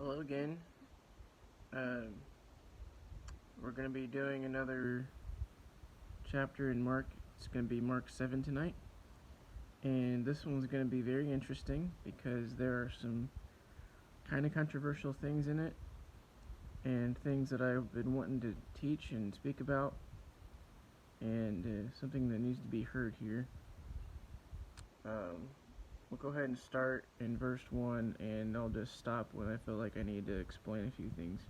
Hello again. Uh, we're going to be doing another chapter in Mark. It's going to be Mark 7 tonight. And this one's going to be very interesting because there are some kind of controversial things in it and things that I've been wanting to teach and speak about, and something that needs to be heard here. We'll go ahead and start in verse 1, and I'll just stop when I feel like I need to explain a few things.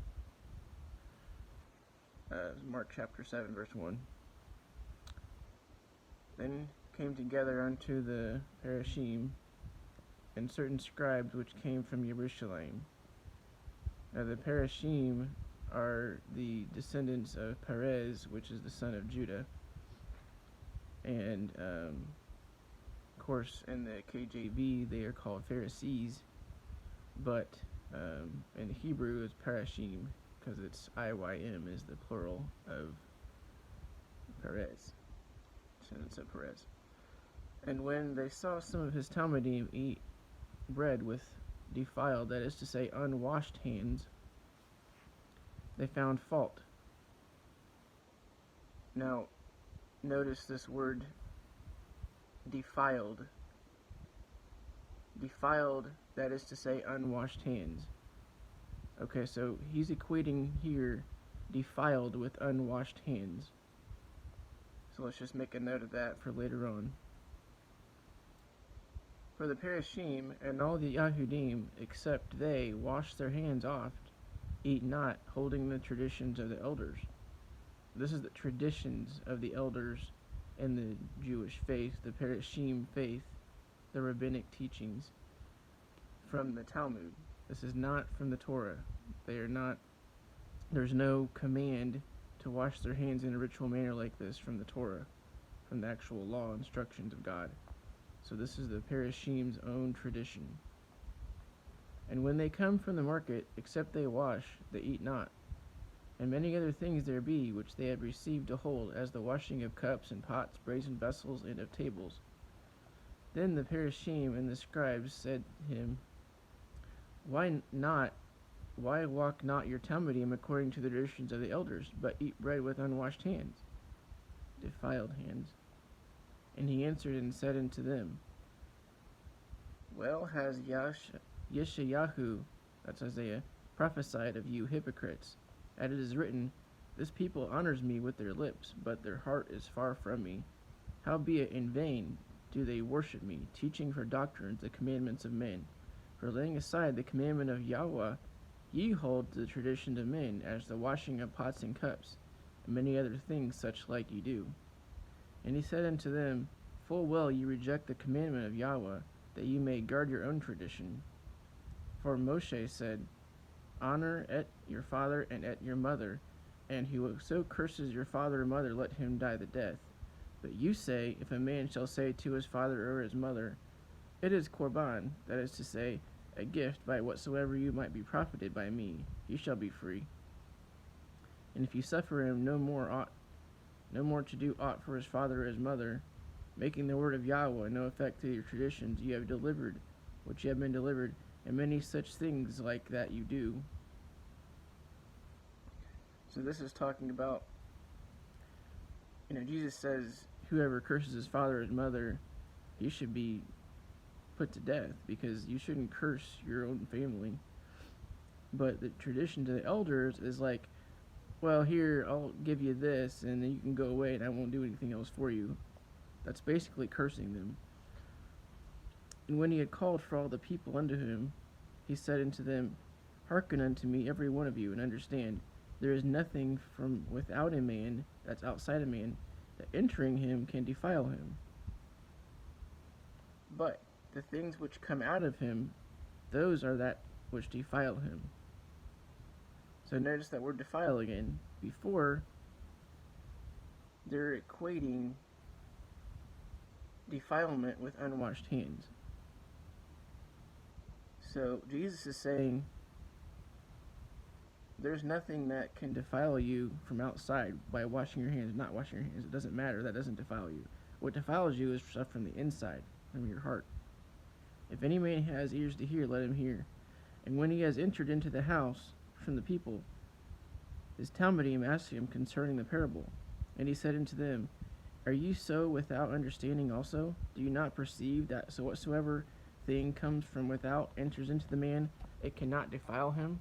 Mark chapter 7, verse 1. Then came together unto the Parashim and certain scribes which came from Jerusalem. Now the Parashim are the descendants of Perez, which is the son of Judah. And of course, in the KJV, they are called Pharisees, but in Hebrew, it's Parashim, because it's IYM is the plural of Perez, descendants of Perez. And when they saw some of his Talmudim eat bread with defiled, that is to say, unwashed hands, they found fault. Now, notice this word defiled. Defiled, that is to say, unwashed hands. Okay, so he's equating here defiled with unwashed hands. So let's just make a note of that for later on. For the Parashim and all the Yahudim, except they wash their hands oft, eat not, holding the traditions of the elders. This is the traditions of the elders in the Jewish faith, the Parashim faith, the rabbinic teachings from the Talmud. This is not from the Torah. There's no command to wash their hands in a ritual manner like this from the Torah, from the actual law instructions of God. So this is the Parashim's own tradition. And when they come from the market, except they wash, they eat not. And many other things there be, which they have received to hold, as the washing of cups and pots, brazen vessels, and of tables. Then the Parashim and the scribes said to him, Why walk not your Talmudim according to the traditions of the elders, but eat bread with unwashed hands, defiled hands? And he answered and said unto them, Well has Yeshayahu, that's Isaiah, prophesied of you hypocrites, as it is written, This people honors me with their lips, but their heart is far from me. Howbeit in vain do they worship me, teaching for doctrines the commandments of men. For laying aside the commandment of Yahweh, ye hold to the tradition of men, as the washing of pots and cups, and many other things such like ye do. And he said unto them, Full well ye reject the commandment of Yahweh, that ye may guard your own tradition. For Moshe said, Honor at your father and at your mother, and whoso curses your father or mother, let him die the death. But you say, If a man shall say to his father or his mother, It is Korban, that is to say, a gift by whatsoever you might be profited by me, ye shall be free. And if you suffer him no more to do aught for his father or his mother, making the word of Yahweh no effect to your traditions you have delivered, which you have been delivered, and many such things like that you do. So this is talking about, Jesus says, whoever curses his father or his mother, he should be put to death, because you shouldn't curse your own family. But the tradition to the elders is like, well, here, I'll give you this, and then you can go away, and I won't do anything else for you. That's basically cursing them. And when he had called for all the people unto him, he said unto them, Hearken unto me, every one of you, and understand, there is nothing from without a man, that's outside a man, that entering him can defile him. But the things which come out of him, those are that which defile him. So notice that word defile again. Before, they're equating defilement with unwashed hands. So Jesus is saying, there's nothing that can defile you from outside by washing your hands, not washing your hands. It doesn't matter. That doesn't defile you. What defiles you is stuff from the inside, from your heart. If any man has ears to hear, let him hear. And when he has entered into the house from the people, his Talmudim asked him concerning the parable. And he said unto them, Are ye so without understanding also? Do you not perceive that so whatsoever thing comes from without enters into the man, it cannot defile him?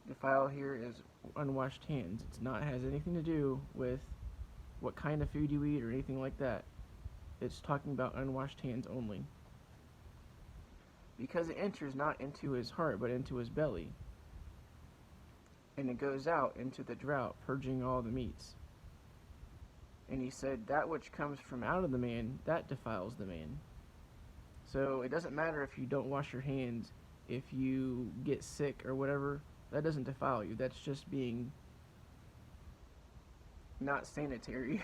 Defile here is unwashed hands. It's not has anything to do with what kind of food you eat or anything like that. It's talking about unwashed hands only. Because it enters not into his heart, but into his belly. And it goes out into the drought, purging all the meats. And he said, that which comes from out of the man, that defiles the man. So it doesn't matter if you don't wash your hands, if you get sick or whatever, that doesn't defile you. That's just being not sanitary,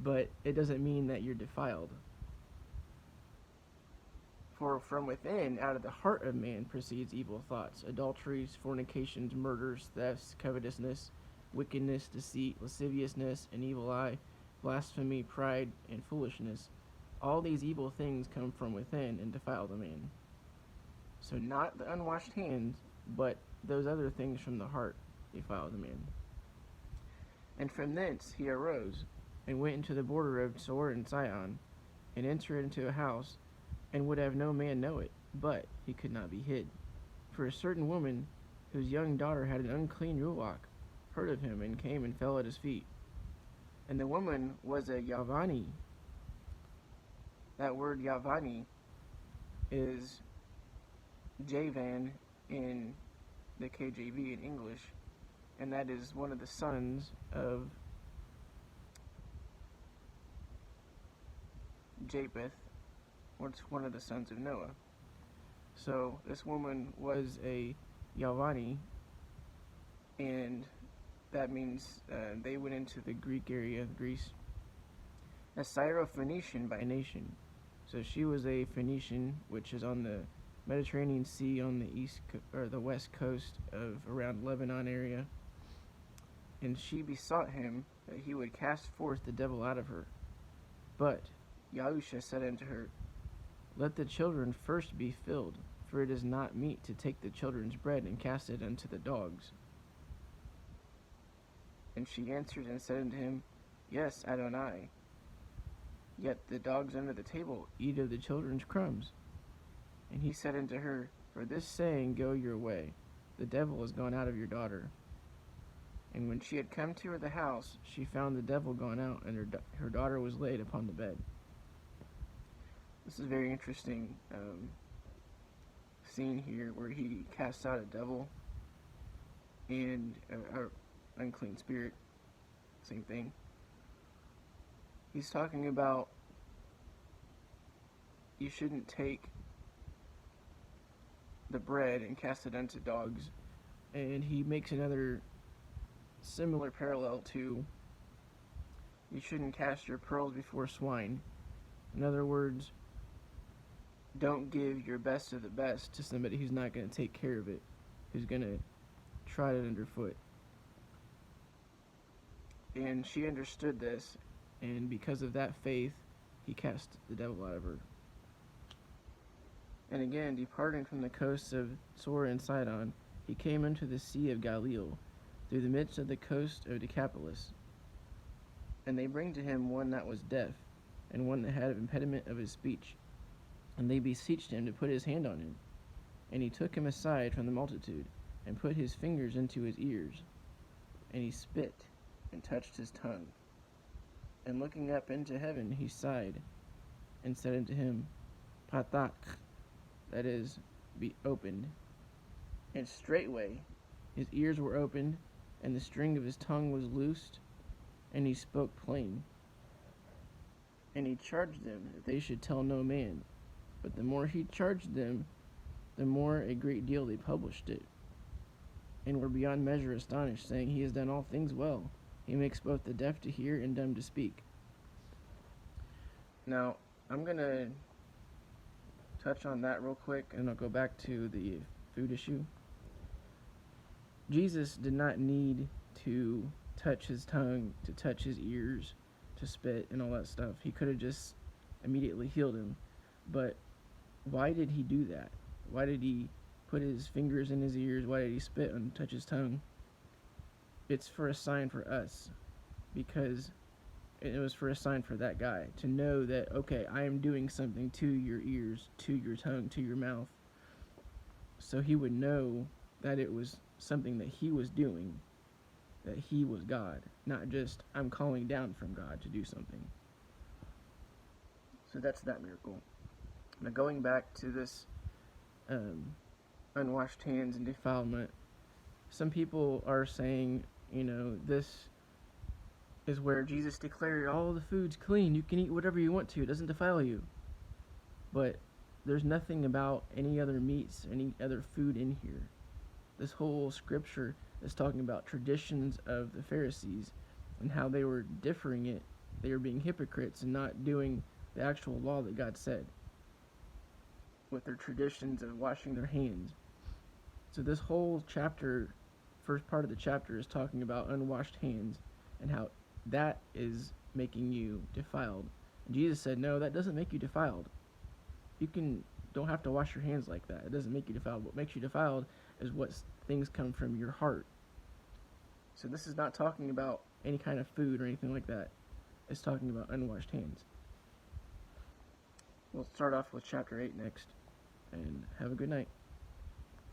but it doesn't mean that you're defiled. For from within, out of the heart of man, proceeds evil thoughts, adulteries, fornications, murders, thefts, covetousness, wickedness, deceit, lasciviousness, an evil eye, blasphemy, pride, and foolishness. All these evil things come from within and defile the man. So not the unwashed hands, but those other things from the heart defile the man. And from thence he arose, and went into the border of Sor and Sidon, and entered into a house, and would have no man know it, but he could not be hid. For a certain woman, whose young daughter had an unclean ruach, heard of him, and came and fell at his feet. And the woman was a Yavani. That word Yavani is Javan in the KJV in English, and that is one of the sons of Japheth, or it's one of the sons of Noah. So this woman was a Yavani, and that means they went into the Greek area of Greece. A Syro-Phoenician by nation. So she was a Phoenician, which is on the Mediterranean Sea on the east or the west coast of around Lebanon area. And she besought him that he would cast forth the devil out of her. But Yahusha said unto her, Let the children first be filled, for it is not meet to take the children's bread and cast it unto the dogs. And she answered and said unto him, Yes, Adonai. Yet the dogs under the table eat of the children's crumbs. And he said unto her, For this saying go your way, the devil is gone out of your daughter. And when she had come to her the house, she found the devil gone out, and her daughter was laid upon the bed. This is a very interesting scene here, where he casts out a devil and an unclean spirit. Same thing. He's talking about you shouldn't take the bread and cast it unto dogs. And he makes another similar parallel to you shouldn't cast your pearls before swine. In other words, don't give your best of the best to somebody who's not going to take care of it, who's going to trot it underfoot. And she understood this, and because of that faith, he cast the devil out of her. And again, departing from the coasts of Sor and Sidon, he came unto the sea of Galilee, through the midst of the coast of Decapolis. And they bring to him one that was deaf, and one that had an impediment of his speech. And they beseeched him to put his hand on him. And he took him aside from the multitude, and put his fingers into his ears. And he spit, and touched his tongue. And looking up into heaven, he sighed, and said unto him, Patak, that is, be opened. And straightway his ears were opened, and the string of his tongue was loosed, and he spoke plain. And he charged them that they should tell no man. But the more he charged them, the more a great deal they published it, and were beyond measure astonished, saying, He has done all things well. He makes both the deaf to hear and dumb to speak. Now, I'm going to touch on that real quick, and I'll go back to the food issue. Jesus did not need to touch his tongue, to touch his ears, to spit, and all that stuff. He could have just immediately healed him. But why did he do that? Why did he put his fingers in his ears? Why did he spit and touch his tongue? It's for a sign for us, because it was for a sign for that guy to know that, okay, I am doing something to your ears, to your tongue, to your mouth, so he would know that it was something that he was doing, that he was God, not just I'm calling down from God to do something. So that's that miracle. Now going back to this unwashed hands and defilement, some people are saying, this is where Jesus declared all the food's clean. You can eat whatever you want to. It doesn't defile you. But there's nothing about any other meats, any other food in here. This whole scripture is talking about traditions of the Pharisees and how they were differing it. They were being hypocrites and not doing the actual law that God said with their traditions of washing their hands. So this whole chapter, first part of the chapter, is talking about unwashed hands and how that is making you defiled. And Jesus said, no, that doesn't make you defiled. You don't have to wash your hands like that. It doesn't make you defiled. What makes you defiled is what things come from your heart. So this is not talking about any kind of food or anything like that. It's talking about unwashed hands. We'll start off with chapter 8 next, and have a good night.